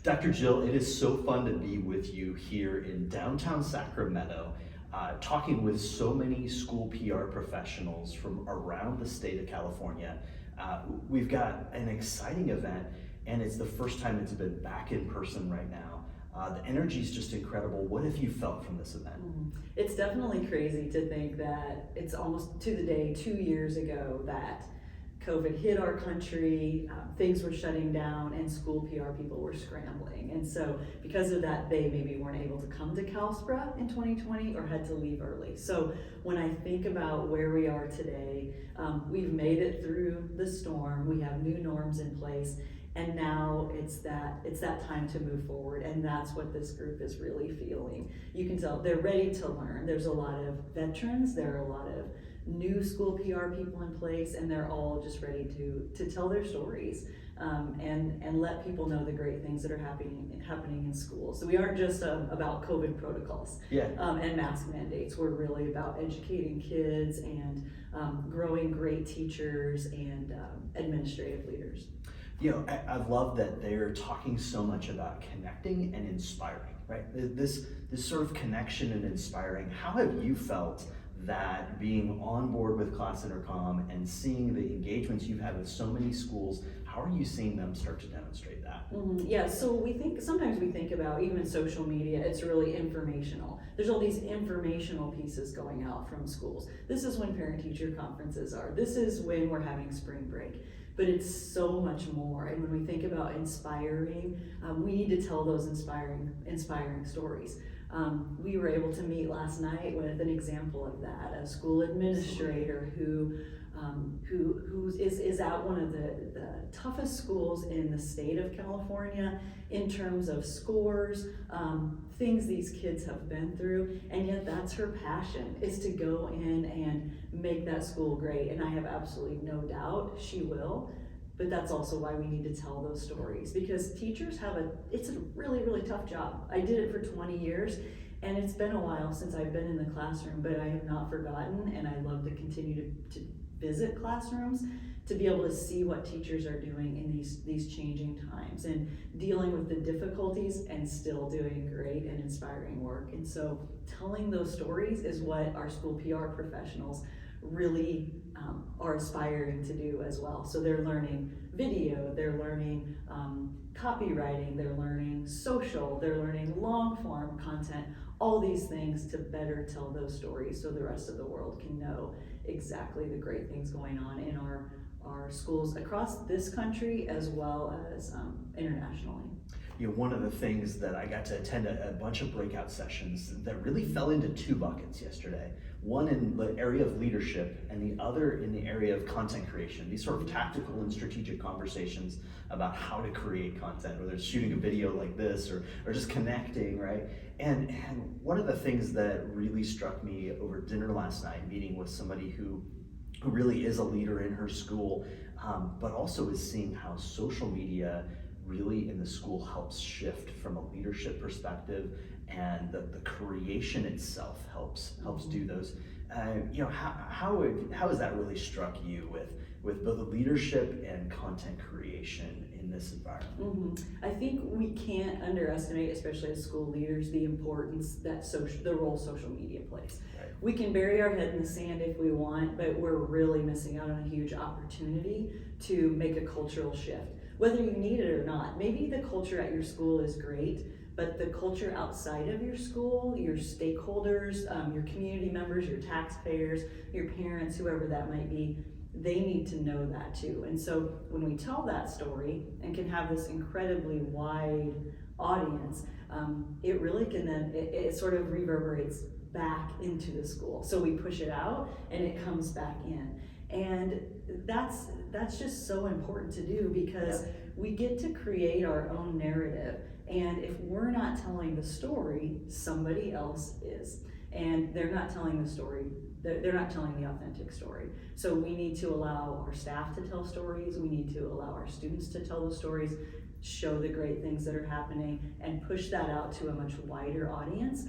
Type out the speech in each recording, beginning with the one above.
Dr. Jill, it is so fun to be with you here in downtown Sacramento, talking with so many school PR professionals from around the state of California. We've got an exciting event, and it's the first time it's been back in person right now. The energy is just incredible. What have you felt from this event? It's definitely crazy to think that it's almost to the day 2 years ago that COVID hit our country, things were shutting down, and school PR people were scrambling. And so because of that, they maybe weren't able to come to CALSPRA in 2020 or had to leave early. So when I think about where we are today, we've made it through the storm, we have new norms in place, and now it's that time to move forward, and that's what this group is really feeling. You can tell they're ready to learn. There's a lot of veterans, there are a lot of new school PR people in place, and they're all just ready to tell their stories and let people know the great things that are happening in schools. So we aren't just about COVID protocols and mask mandates. We're really about educating kids and growing great teachers and administrative leaders. You know, I've loved that they're talking so much about connecting and inspiring, right? This sort of connection and inspiring. How have you felt that being on board with Class Intercom and seeing the engagements you've had with so many schools, how are you seeing them start to demonstrate that? Yeah, so sometimes we think about even social media, it's really informational. There's all these informational pieces going out from schools. This is when parent-teacher conferences are. This is when we're having spring break. But it's so much more. And when we think about inspiring, we need to tell those inspiring stories. We were able to meet last night with an example of that, a school administrator who is at one of the toughest schools in the state of California in terms of scores, things these kids have been through, and yet that's her passion, is to go in and make that school great. And I have absolutely no doubt she will. But that's also why we need to tell those stories, because teachers it's a really, really tough job. I did it for 20 years, and it's been a while since I've been in the classroom, but I have not forgotten, and I love to continue to visit classrooms to be able to see what teachers are doing in these changing times and dealing with the difficulties and still doing great and inspiring work. And so telling those stories is what our school PR professionals really are aspiring to do as well. So they're learning video, they're learning copywriting, they're learning social, they're learning long form content, all these things to better tell those stories so the rest of the world can know exactly the great things going on in our schools across this country as well as internationally. You know, one of the things that I got to attend a bunch of breakout sessions that really fell into two buckets yesterday. One in the area of leadership and the other in the area of content creation. These sort of tactical and strategic conversations about how to create content, whether it's shooting a video like this or just connecting, right? And one of the things that really struck me over dinner last night, meeting with somebody who really is a leader in her school, but also is seeing how social media really in the school helps shift from a leadership perspective, and the creation itself helps do those. You know, how has that really struck you with both leadership and content creation in this environment? I think we can't underestimate, especially as school leaders, the importance that the role social media plays. Right. We can bury our head in the sand if we want, but we're really missing out on a huge opportunity to make a cultural shift. Whether you need it or not, maybe the culture at your school is great, but the culture outside of your school, your stakeholders, your community members, your taxpayers, your parents, whoever that might be, they need to know that too. And so when we tell that story and can have this incredibly wide audience, it really can then, it sort of reverberates back into the school. So we push it out and it comes back in. And that's just so important to do, because we get to create our own narrative. And if we're not telling the story, somebody else is. And they're not telling the story, they're not telling the authentic story. So we need to allow our staff to tell stories, we need to allow our students to tell those stories, show the great things that are happening, and push that out to a much wider audience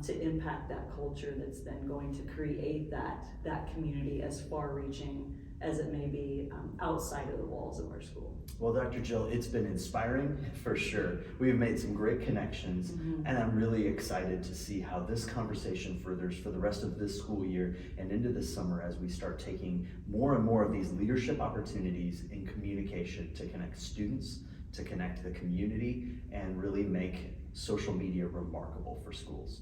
to impact that culture that's then going to create that community as far-reaching as it may be outside of the walls of our school. Well, Dr. Jill, it's been inspiring for sure. We've made some great connections, and I'm really excited to see how this conversation furthers for the rest of this school year and into the summer as we start taking more and more of these leadership opportunities in communication to connect students, to connect the community, and really make social media remarkable for schools.